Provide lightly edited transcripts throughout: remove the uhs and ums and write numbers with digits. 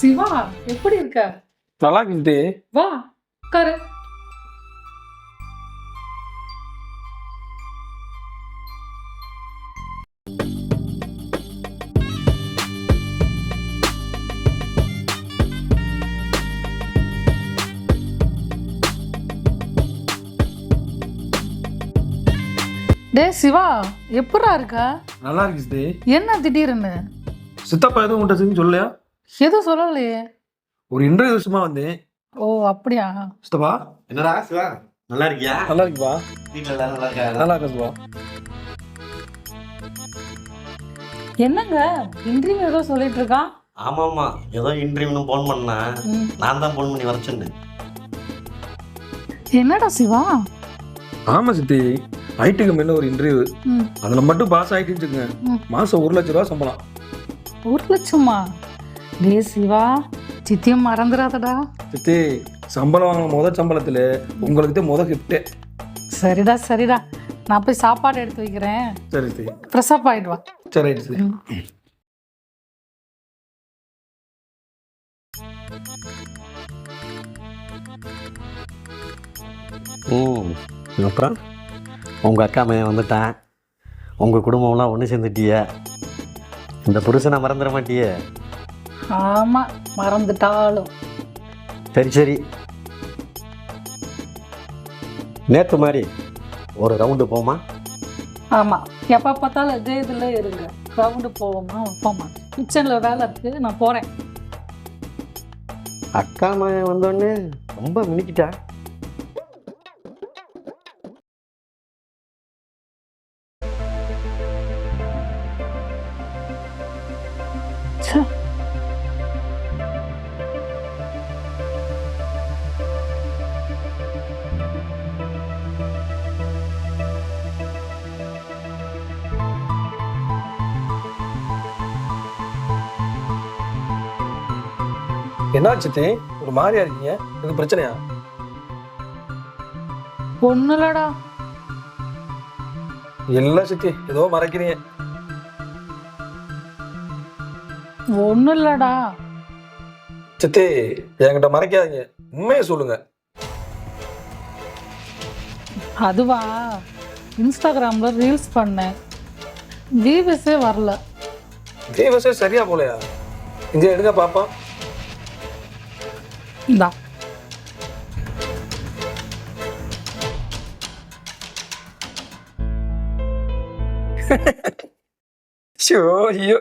சிவா, எப்படி இருக்க? நல்லா இருக்குது. வா உட்காரு. டே சிவா, எப்படா இருக்க? நல்லா இருக்குது. என்ன திடீர்னு? சித்தப்பா எதுவும் உண்டதுன்னு சொல்லலையா? எதுவும் சொல்லலையே. ஒரு இன்டர்வியூ விஷயமா வந்தேன். ஓ அப்படியா? சித்தப்பா என்னடா சிவா, நல்லா இருக்கியா? நல்லா இருக்குப்பா. வீட்டுல எல்லாரும் நல்லா இருக்காங்க? நல்லா இருக்கு சித்தப்பா. என்னங்க இன்டர்வியூ ஏதோ சொல்லிட்டு இருக்கான்? ஆமாம்மா, ஏதோ இன்டர்வியூன்னு ஃபோன் பண்ணா. நான் தான் ஃபோன் பண்ணி வர சொன்னேன். என்னடா சிவா? ஆமா சித்தி, ஐடி கம்பெனில ஒரு இன்டர்வியூ. ம், அதுல மட்டும் பாஸ் ஆயிட்டுன்னு வச்சுக்கோங்க, மாசம் 1,00,000 ரூபா சம்பளம். 1,00,000மா? டே சிவா, சித்தியும் மறந்துடாதடா. சித்தி, சம்பளம் வாங்கின முதல் சம்பளத்துல உங்களுக்கு தான் முத கிஃப்ட். சரிடா சரிடா, நான் போய் சாப்பாடு எடுத்து வைக்கிறேன். சரி சித்தி. ஃப்ரெஷ்அப் ஆயிடுவா. சரி ரைட் சித்தி. அப்புறம் உங்கள் அக்கா மையன் வந்துட்டான். உங்கள் குடும்பம்லாம் ஒன்று சேர்ந்துட்டிய. இந்த புருஷனை மறந்துட மாட்டியே? ஆமா, மறந்துட்டாலும். சரி சரி, நேற்று மாதிரி ஒரு ரவுண்டு போமா? ஆமா, எப்ப பார்த்தாலும் இதே இதுல இருங்க. ரவுண்டு போவோமா? போமா. கிச்சன்ல வேலை இருக்கு, நான் போறேன். அக்கா மையன் வந்தோடனே ரொம்ப மினிக்கிட்டா. ச்சே. என்ன சித்தி, ஒரு மாதிரியா இருக்கீங்க? இது பிரச்சனையா? ஒண்ணு இல்லடா. இல்ல சித்தி, ஏதோ மறைக்கிறீங்க. ஒண்ணு இல்லடா. சித்தி, என்கிட்ட மறைக்காதீங்க, உண்மையை சொல்லுங்க. அதுவா, இன்ஸ்டாகிராம்ல ரீல்ஸ் பண்ணேன், வியூஸே வரல. தேவசே சரியா போலையா? இங்க எடுங்க பாப்பா. இந்தா. ஐயோ,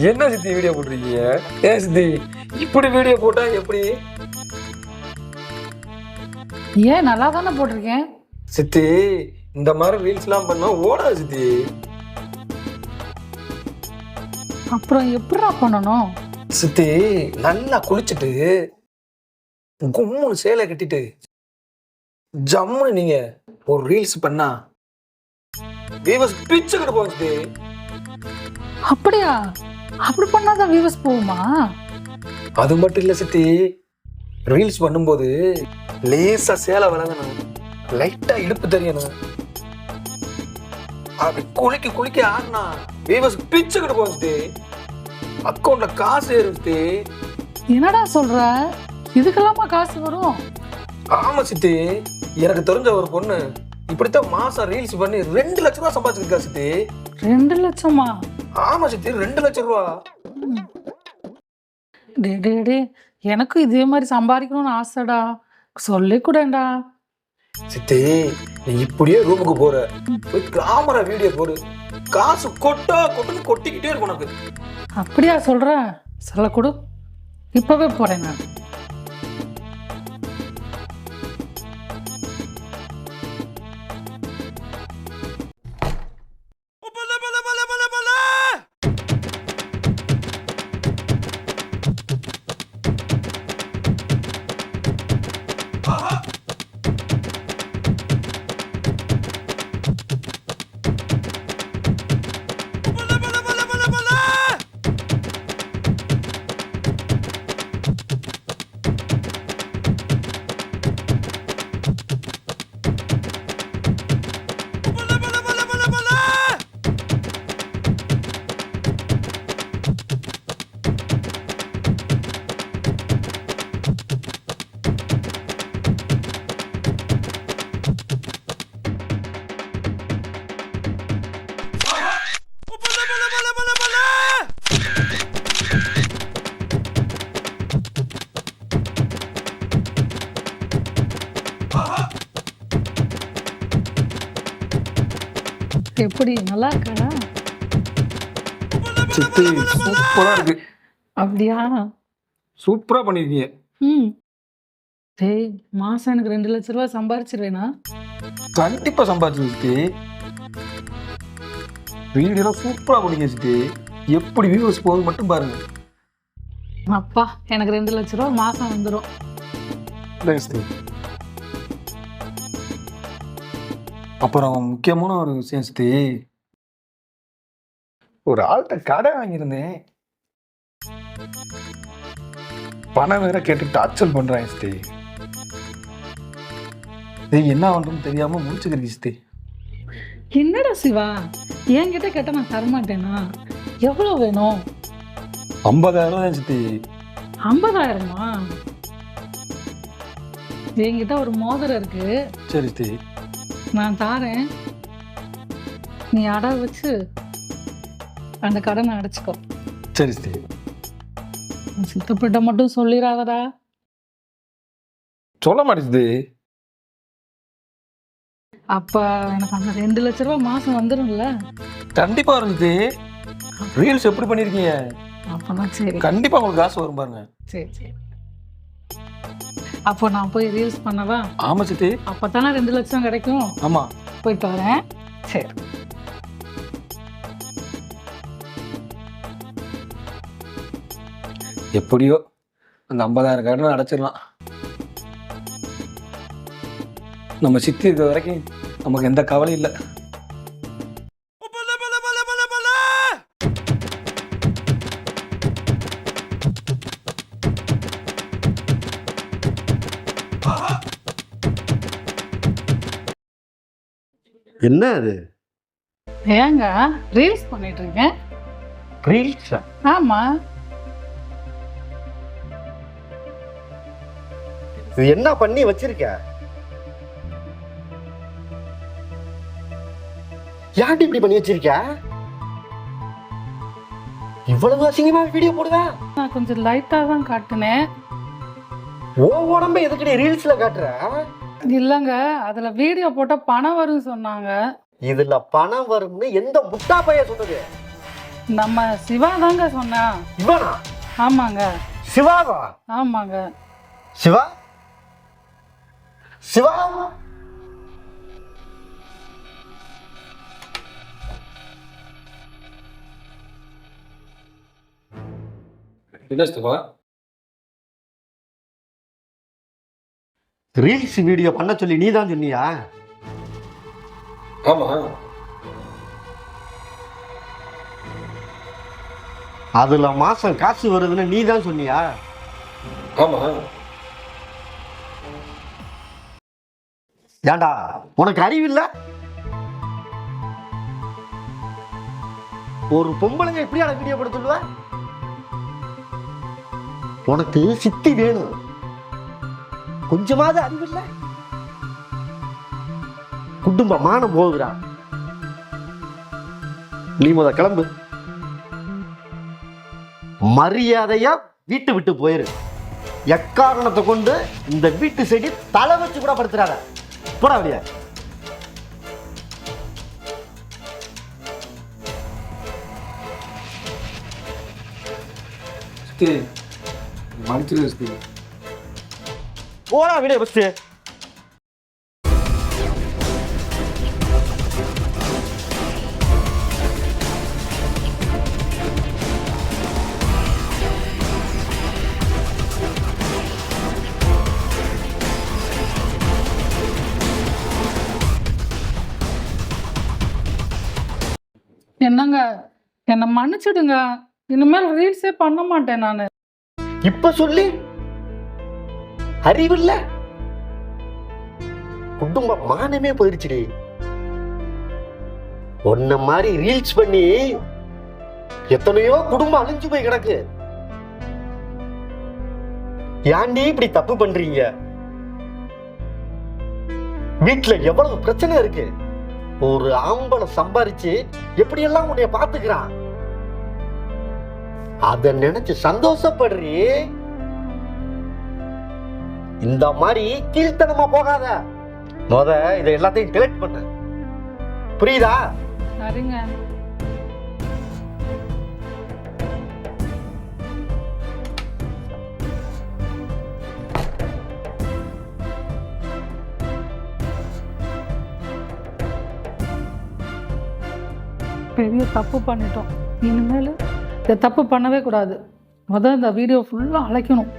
என்ன சித்தி வீடியோ போட்டிருக்கீங்க? ஏன் சித்தி இப்படி வீடியோ போட்டா எப்படி? ஏன் நல்லா தானே போட்டிருக்கேன். சித்தி, இந்த மாதிரி ரீல்ஸ் எல்லாம் பண்ணா ஓடாது சித்தி. அப்புறம் எப்படிடா பண்ணணும்? சித்தி, நல்லா குளிச்சுட்டு கும்முன்னு சேலை கட்டிட்டு ஜம்முன்னு நீங்க ஒரு ரீல்ஸ் பண்ணா வியூவர்ஸ் பிச்சுக்கிட்டு போகும் சித்தி. அப்படியா? அப்படி பண்ணாதான் வியூஸ் போகுமா? அது மட்டும் இல்ல சித்தி, ரீல்ஸ் பண்ணும்போது லேசா சேலை விளங்கணும், லைட்டா இடுப்பு தெரியணும். அப்படி குளிக்க குளிக்க ஆடினா வியூவர்ஸ் பிச்சுக்கிட்டு போகும் சித்தி. அக்கௌண்ட்ல காசு ஏறும் சித்தி. என்னடா சொல்ற? இதுக்கெல்லாமா காசு வரும்? ஆமா சித்தி, எனக்கு தெரிஞ்ச ஒரு பொண்ணு இப்படித்தான் மாசம் ரீல்ஸ் பண்ணி 2,00,000 ரூபா சம்பாதிச்சிருக்கா சித்தி. 2,00,000மா? ஆமா சித்தி, 2,00,000 ரூபா. டே டே டே, எனக்கும் இதே மாதிரி சம்பாதிக்கணும்னு ஆசைடா, சொல்லி கூடண்டா. சித்தி, நீ இப்படியே ரூமுக்கு போற, போய் கிளாமரா வீடியோ போடு, காசு கொட்டா கொட்டுன்னு கொட்டிக்கிட்டே இருக்கும் உனக்கு. அப்படியா சொல்ற? சொல்ல கொடு, இப்பவே போறேன் நான். எப்படி நல்லா இருக்கா? சித்தி சூப்பரா இருக்கு. அப்படியா? சூப்பரா பண்ணிருக்கீங்க. ம். டேய், மாசம் எனக்கு 2 லட்ச ரூபா சம்பாரிச்சிருவேனா? கண்டிப்பா சம்பாதிச்சு சித்தி. வீடியோ சூப்பரா பண்ணீங்க சித்தி. எப்படி வியூஸ் போகுது மட்டும் பாருங்க. அப்பா, எனக்கு 2 லட்ச ரூபா மாசம் வந்துடும். சித்தி. அப்புறம் முக்கியமான ஒரு விஷயம் சித்தி, ஒரு ஆள்கிட்ட கடை வாங்கியிருந்தேன். பணம் வேற கேட்டு டார்ச்சர் பண்றாங்க சித்தி. என்ன பண்றதுன்னு தெரியாம முடிச்சுக்கிறீங்க சித்தி. என்னடா சிவா, என்கிட்ட கேட்டா நான் தரமாட்டேனா? எவ்வளவு வேணும்? 50,000 தான் சித்தி. 50,000மா? என்கிட்ட ஒரு மோதிரம் இருக்கு, சரி சித்தி. நான் தாரேன். நீ அடை வச்சு அந்த கடனை அடைச்சிக்கோ. சரி சித்தி. சித்தப்பிட்ட மட்டும் சொல்லிடாதடா. சொல்ல மாட்டேங்குது. அப்ப எனக்கு அந்த 2 லட்ச ரூபா மாசம் வந்துடும்ல? கண்டிப்பா இருந்துச்சு. ரீல்ஸ் எப்படி பண்ணிருக்கீங்க? அப்பனா சரி. கண்டிப்பா உங்களுக்கு காசு வரும் பாருங்க. சரி சரி. அப்போ நான் போய் ரீல்ஸ் பண்ணவா? ஆமா சித்தி. அப்பதானே 2 லட்சம் கிடைக்கும். ஆமா. போயிட்டு வரேன். சரி. எப்படியோ அந்த 50,000 கடனை அடைச்சிடலாம். நம்ம சித்தி இருக்க வரைக்கும் நமக்கு எந்த கவலையும் இல்லை. என்ன அது? ஏங்க ரீல்ஸ் பண்ணிட்டு இருக்கேன். ரீல்ஸா? ஆமா. இது என்ன பண்ணி வச்சிருக்க? யாண்டி இப்படி பண்ணி வச்சிருக்க? இவ்வளவு அசிங்கமா வீடியோ போடுவ? நான் கொஞ்சம் லைட்டா தான் காட்டுனேன். ஓ உடம்ப எதுக்கு நீ ரீல்ஸ்ல காட்டுற? இல்லங்க, அதுல வீடியோ போட்டா பணம் வரும்னு சொன்னாங்க. இதுல பணம் வரும்னு எந்த முட்டா பைய சொன்னது? நம்ம சிவா தாங்க சொன்னா. இவனா? ஆமாங்க. சிவாவா? ஆமாங்க. சிவா? சிவா? என்ன சித்தப்பா? ரீல்ஸ் வீடியோ பண்ண சொல்லி நீ தான் சொன்னியா? ஆமா. அதுல மாசம் காசு வருதுன்னு நீ தான் சொன்னியா? ஆமா. ஏண்டா உனக்கு அறிவில்ல? ஒரு பொம்பளைங்க எப்படியான வீடியோ போட சொல்லுவ? உனக்கு சித்தி வேணும், கொஞ்சமாவது அறிவில்ல? குடும்ப மானம் போகுறா. நீ முத கிளம்பு, மரியாதையா வீட்டு விட்டு போயிரு. எக்காரணத்தை கொண்டு இந்த வீட்டு செடி தலை வச்சு கூட படுத்துறாத. போடா வெளிய. சித்தி மன்னிச்சிரு சித்தி. போடா வெளிய பஸ்ட். என்னங்க, என்னை மன்னிச்சிடுங்க. இனிமேல் ரீல்ஸே பண்ண மாட்டேன் நானு. இப்ப சொல்லி அறிவில்ல? குடும்ப மானமே போயிருச்சுடி. ஒன்ன மாதிரி ரீல்ஸ் பண்ணி எத்தனையோ குடும்பம் அழிஞ்சு போய் கிடக்கு. ஏன்டி இப்படி தப்பு பண்றீங்க? வீட்டுல எவ்வளவு பிரச்சனை இருக்கு. ஒரு ஆம்பளை சம்பாரிச்சு எப்படியெல்லாம் உன்னைய பாத்துக்கிறான். அத நினைச்சு சந்தோஷப்படுறீ. இந்த மாதிரி கீழ்த்தனமா போகாத. முத இதை எல்லாத்தையும் டிலீட் பண்ண, புரியுதா? சரிங்க. பெரிய தப்பு பண்ணிட்டோம். இனிமேல் இந்த தப்பு பண்ணவே கூடாது. முதல்ல இந்த வீடியோ ஃபுல்லாக அழைக்கணும்.